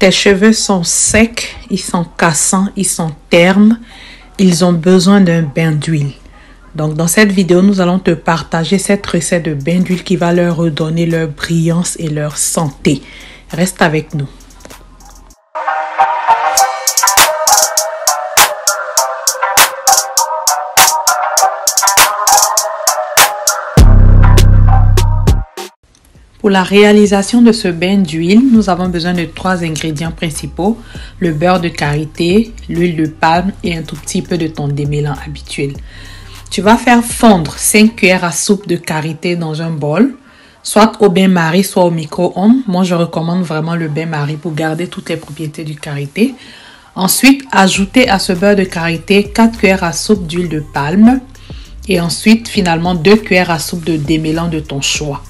Tes cheveux sont secs, ils sont cassants, ils sont ternes, ils ont besoin d'un bain d'huile. Donc dans cette vidéo, nous allons te partager cette recette de bain d'huile qui va leur redonner leur brillance et leur santé. Reste avec nous. Pour la réalisation de ce bain d'huile, nous avons besoin de 3 ingrédients principaux, le beurre de karité, l'huile de palme et un tout petit peu de ton démêlant habituel. Tu vas faire fondre 5 cuillères à soupe de karité dans un bol, soit au bain-marie, soit au micro-ondes. Moi, je recommande vraiment le bain-marie pour garder toutes les propriétés du karité. Ensuite, ajouter à ce beurre de karité 4 cuillères à soupe d'huile de palme et ensuite, finalement, 2 cuillères à soupe de démêlant de ton choix.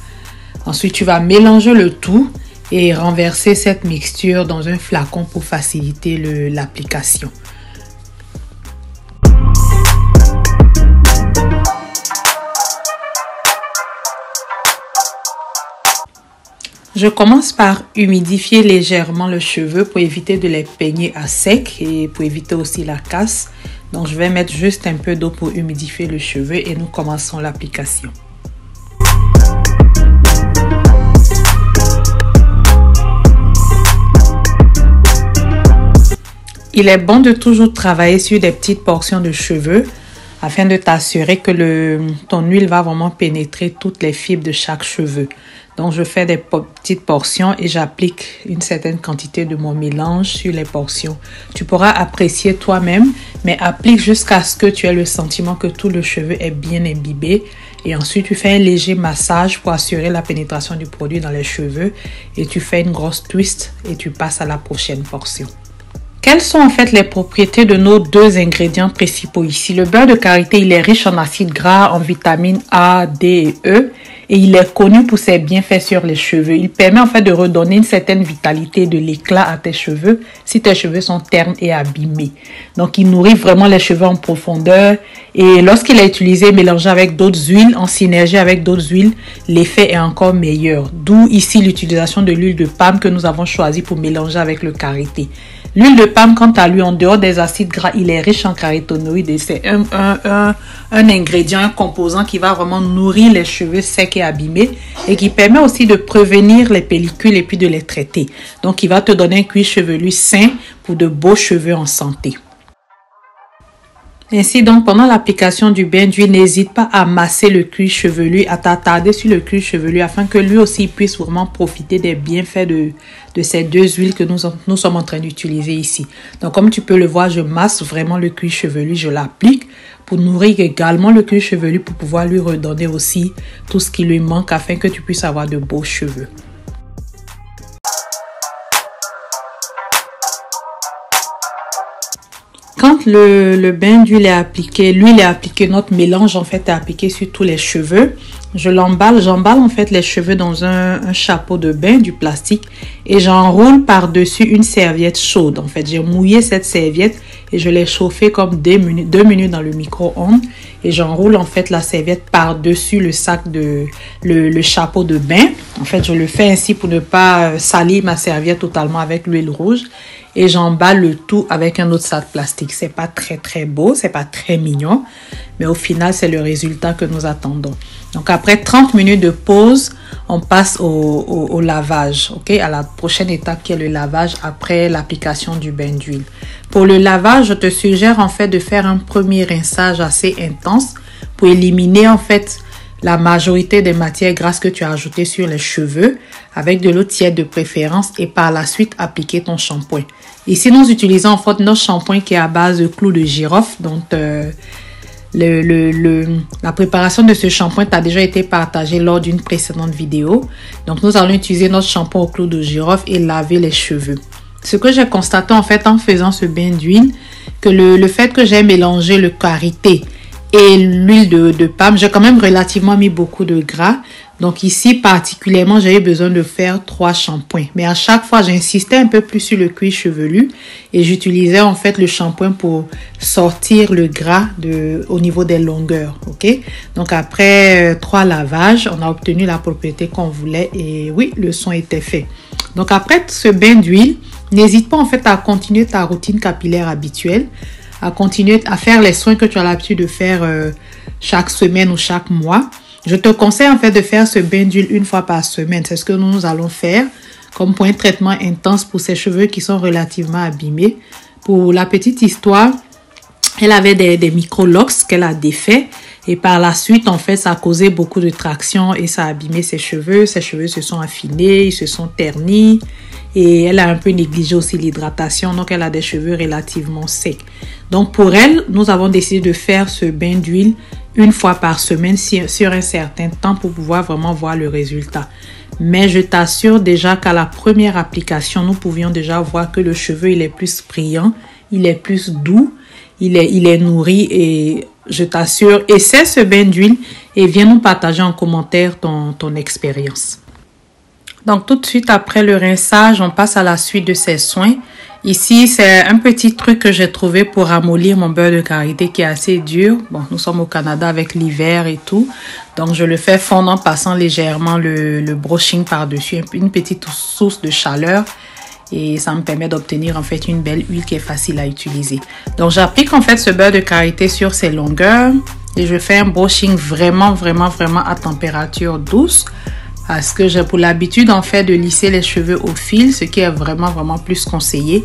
Ensuite, tu vas mélanger le tout et renverser cette mixture dans un flacon pour faciliter l'application. Je commence par humidifier légèrement le cheveu pour éviter de les peigner à sec et pour éviter aussi la casse. Donc, je vais mettre juste un peu d'eau pour humidifier le cheveu et nous commençons l'application. Il est bon de toujours travailler sur des petites portions de cheveux afin de t'assurer que ton huile va vraiment pénétrer toutes les fibres de chaque cheveu. Donc, je fais des petites portions et j'applique une certaine quantité de mon mélange sur les portions. Tu pourras apprécier toi-même, mais applique jusqu'à ce que tu aies le sentiment que tout le cheveu est bien imbibé. Et ensuite, tu fais un léger massage pour assurer la pénétration du produit dans les cheveux. Et tu fais une grosse twist et tu passes à la prochaine portion. Quelles sont en fait les propriétés de nos 2 ingrédients principaux ici? Le beurre de karité, il est riche en acides gras, en vitamines A, D et E et il est connu pour ses bienfaits sur les cheveux. Il permet en fait de redonner une certaine vitalité, de l'éclat à tes cheveux si tes cheveux sont ternes et abîmés. Donc, il nourrit vraiment les cheveux en profondeur et lorsqu'il est utilisé mélangé avec d'autres huiles, en synergie avec d'autres huiles, l'effet est encore meilleur. D'où ici l'utilisation de l'huile de palme que nous avons choisi pour mélanger avec le karité. L'huile de palme, quant à lui, en dehors des acides gras, il est riche en caroténoïdes et c'est un ingrédient, un composant qui va vraiment nourrir les cheveux secs et abîmés et qui permet aussi de prévenir les pellicules et puis de les traiter. Donc, il va te donner un cuir chevelu sain pour de beaux cheveux en santé. Ainsi donc, pendant l'application du bain d'huile, n'hésite pas à masser le cuir chevelu, à t'attarder sur le cuir chevelu afin que lui aussi puisse vraiment profiter des bienfaits de ces 2 huiles que nous sommes en train d'utiliser ici. Donc, comme tu peux le voir, je masse vraiment le cuir chevelu, je l'applique pour nourrir également le cuir chevelu pour pouvoir lui redonner aussi tout ce qui lui manque afin que tu puisses avoir de beaux cheveux. Quand le bain d'huile est appliqué, l'huile est appliquée, notre mélange en fait est appliqué sur tous les cheveux. J'emballe en fait les cheveux dans un chapeau de bain, du plastique et j'enroule par-dessus une serviette chaude. En fait, j'ai mouillé cette serviette et je l'ai chauffée comme 2 minutes dans le micro-ondes et j'enroule en fait la serviette par-dessus le sac le chapeau de bain. En fait, je le fais ainsi pour ne pas salir ma serviette totalement avec l'huile rouge. Et j'emballe le tout avec un autre sac plastique. C'est pas très beau, c'est pas très mignon, mais au final, c'est le résultat que nous attendons. Donc, après 30 minutes de pause, on passe au lavage, ok? À la prochaine étape qui est le lavage après l'application du bain d'huile. Pour le lavage, je te suggère en fait de faire un premier rinçage assez intense pour éliminer en fait la majorité des matières grasses que tu as ajoutées sur les cheveux avec de l'eau tiède de préférence et par la suite appliquer ton shampoing. Ici, nous utilisons en fait notre shampoing qui est à base de clous de girofle. Donc, la préparation de ce shampoing a déjà été partagée lors d'une précédente vidéo. Donc, nous allons utiliser notre shampoing au clous de girofle et laver les cheveux. Ce que j'ai constaté en fait en faisant ce bain d'huile, que le fait que j'ai mélangé le karité et l'huile de palme, j'ai quand même relativement mis beaucoup de gras. Donc ici, particulièrement, j'avais besoin de faire 3 shampoings. Mais à chaque fois, j'insistais un peu plus sur le cuir chevelu et j'utilisais en fait le shampoing pour sortir le gras au niveau des longueurs. Ok? Donc après 3 lavages, on a obtenu la propriété qu'on voulait et oui, le soin était fait. Donc après ce bain d'huile, N'hésite pas en fait à continuer ta routine capillaire habituelle, à continuer à faire les soins que tu as l'habitude de faire chaque semaine ou chaque mois. Je te conseille en fait de faire ce bain d'huile une fois par semaine. C'est ce que nous allons faire comme point de traitement intense pour ces cheveux qui sont relativement abîmés. Pour la petite histoire, elle avait des micro-locks qu'elle a défaits. Et par la suite, en fait, ça a causé beaucoup de traction et ça a abîmé ses cheveux. Ses cheveux se sont affinés, ils se sont ternis. Et elle a un peu négligé aussi l'hydratation. Donc, elle a des cheveux relativement secs. Donc, pour elle, nous avons décidé de faire ce bain d'huile une fois par semaine sur un certain temps pour pouvoir vraiment voir le résultat. Mais je t'assure déjà qu'à la première application, nous pouvions déjà voir que le cheveu, il est plus brillant, il est plus doux, il est nourri et je t'assure, essaie ce bain d'huile et viens nous partager en commentaire ton expérience. Donc, tout de suite après le rinçage, on passe à la suite de ces soins. Ici, c'est un petit truc que j'ai trouvé pour ramollir mon beurre de karité qui est assez dur. Bon, nous sommes au Canada avec l'hiver et tout. Donc, je le fais fondre en passant légèrement le brushing par-dessus. Une petite source de chaleur. Et ça me permet d'obtenir en fait une belle huile qui est facile à utiliser. Donc, j'applique en fait ce beurre de karité sur ses longueurs. Et je fais un brushing vraiment à température douce. Parce que j'ai pour l'habitude en fait de lisser les cheveux au fil, ce qui est vraiment plus conseillé.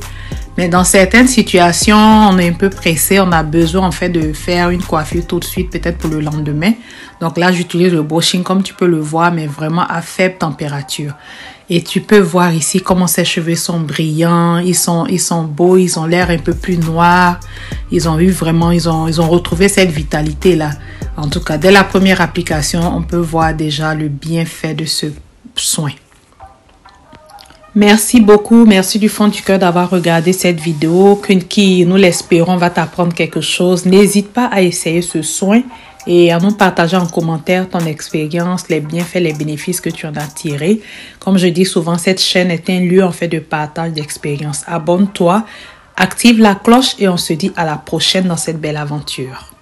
Mais dans certaines situations, on est un peu pressé, on a besoin en fait de faire une coiffure tout de suite, peut-être pour le lendemain. Donc là, j'utilise le brushing comme tu peux le voir, mais vraiment à faible température. Et tu peux voir ici comment ces cheveux sont brillants, ils sont beaux, ils ont l'air un peu plus noirs. Ils ont retrouvé cette vitalité là. En tout cas, dès la première application, on peut voir déjà le bienfait de ce soin. Merci beaucoup, merci du fond du cœur d'avoir regardé cette vidéo qui, nous l'espérons, va t'apprendre quelque chose. N'hésite pas à essayer ce soin et à nous partager en commentaire ton expérience, les bienfaits, les bénéfices que tu en as tirés. Comme je dis souvent, cette chaîne est un lieu en fait de partage d'expérience. Abonne-toi, active la cloche et on se dit à la prochaine dans cette belle aventure.